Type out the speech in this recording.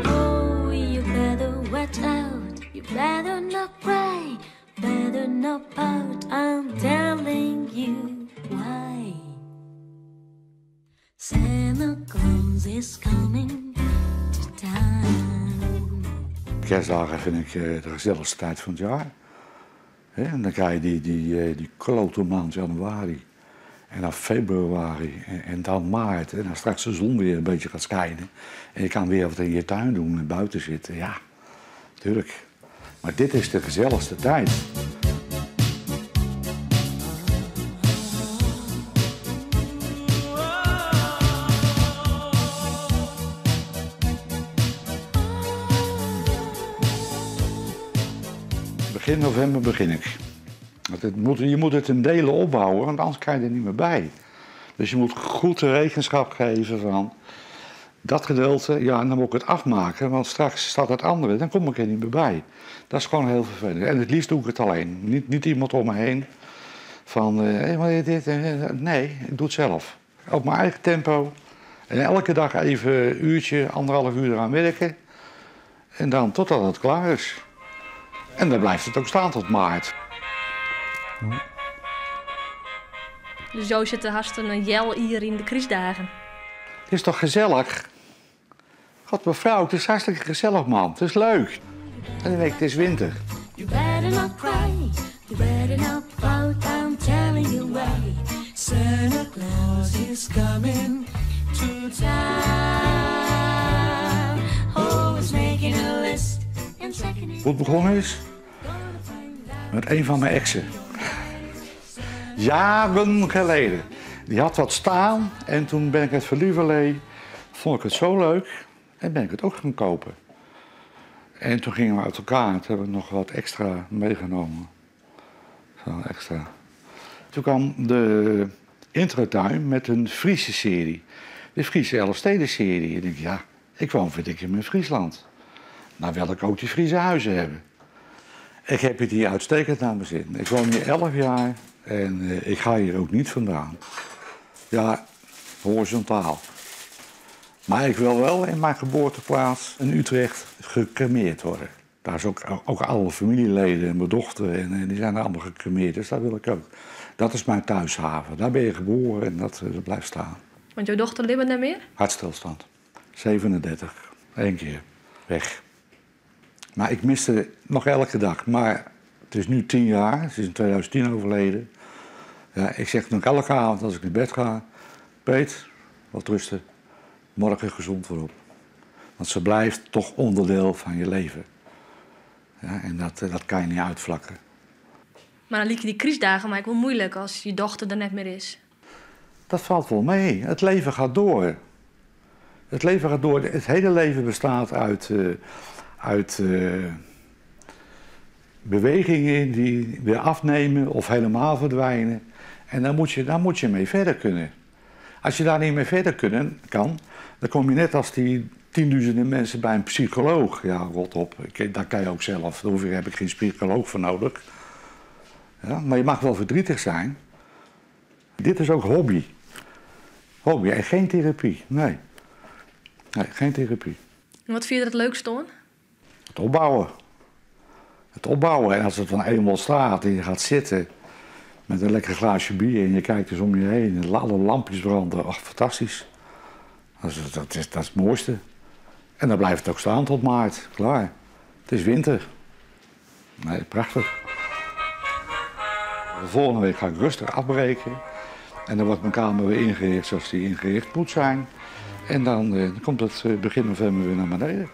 Oh, you better watch out. You better not cry. Better not pout. I'm telling you why. Santa Claus is coming to town. Kerstdagen vind ik de gezelligste tijd van het jaar. En dan krijg je die klote maand januari. En dan februari en dan maart. En dan straks de zon weer een beetje gaat schijnen. En je kan weer wat in je tuin doen en buiten zitten. Ja, tuurlijk. Maar dit is de gezelligste tijd. Begin november begin ik. Je moet het in delen opbouwen, want anders krijg je er niet meer bij. Dus je moet goed de rekenschap geven van dat gedeelte, ja, en dan moet ik het afmaken, want straks staat het andere, dan kom ik er niet meer bij. Dat is gewoon heel vervelend. En het liefst doe ik het alleen. Niet iemand om me heen van, nee, ik doe het zelf. Op mijn eigen tempo. En elke dag even een uurtje, 1,5 uur eraan werken. En dan totdat het klaar is. En dan blijft het ook staan tot maart. Dus zo zit er hartstikke een jel hier in de kriesdagen. Het is toch gezellig? God mevrouw, het is hartstikke gezellig man. Het is leuk. En dan denk ik, het is winter. You better not cry. You better not pout. I'm telling you why. Santa Claus is coming to town. Oh, he's making a list. And checking it. Hoe het begonnen is? Met een van mijn exen. Jaren geleden. Die had wat staan en toen ben ik het verlieverlee. Vond ik het zo leuk en ben ik het ook gaan kopen. En toen gingen we uit elkaar. Toen hebben we nog wat extra meegenomen. Zo extra. Toen kwam de introtuin met een Friese serie. De Friese Elfstedenserie. En ik dacht, ja, ik woon in Friesland. Nou wil ik ook die Friese huizen hebben. Ik heb het hier uitstekend naar mijn zin. Ik woon hier 11 jaar en ik ga hier ook niet vandaan. Ja, horizontaal. Maar ik wil wel in mijn geboorteplaats in Utrecht gecremeerd worden. Daar is ook alle familieleden en mijn dochter en die zijn allemaal gecremeerd. Dus daar wil ik ook. Dat is mijn thuishaven. Daar ben je geboren en dat blijft staan. Want jouw dochter leeft niet meer? Hartstilstand. 37. 1 keer. Weg. Maar ik miste nog elke dag. Maar het is nu 10 jaar. Ze is in 2010 overleden. Ja, ik zeg nog elke avond als ik naar bed ga. Peet, wat rusten. Morgen gezond voorop. Want ze blijft toch onderdeel van je leven. Ja, en dat kan je niet uitvlakken. Maar dan liep je die kriesdagen maar wel moeilijk als je dochter er net meer is. Dat valt wel mee. Het leven gaat door. Het leven gaat door. Het hele leven bestaat uit bewegingen die weer afnemen of helemaal verdwijnen. En daar moet je mee verder kunnen. Als je daar niet mee verder kan, dan kom je net als die 10.000 mensen bij een psycholoog. Ja, rot op. Dat kan je ook zelf. Daar heb ik geen psycholoog voor nodig. Ja, maar je mag wel verdrietig zijn. Dit is ook hobby. Hobby en geen therapie. Nee, geen therapie. En wat vind je er het leukste aan? Het opbouwen. Het opbouwen. En als het dan eenmaal staat en je gaat zitten met een lekker glaasje bier en je kijkt dus om je heen en alle lampjes branden. Ach, fantastisch. Dat is het mooiste. En dan blijft het ook staan tot maart. Klaar. Het is winter. Nee, prachtig. De volgende week ga ik rustig afbreken. En dan wordt mijn kamer weer ingericht zoals die ingericht moet zijn. En dan komt het begin november weer naar beneden.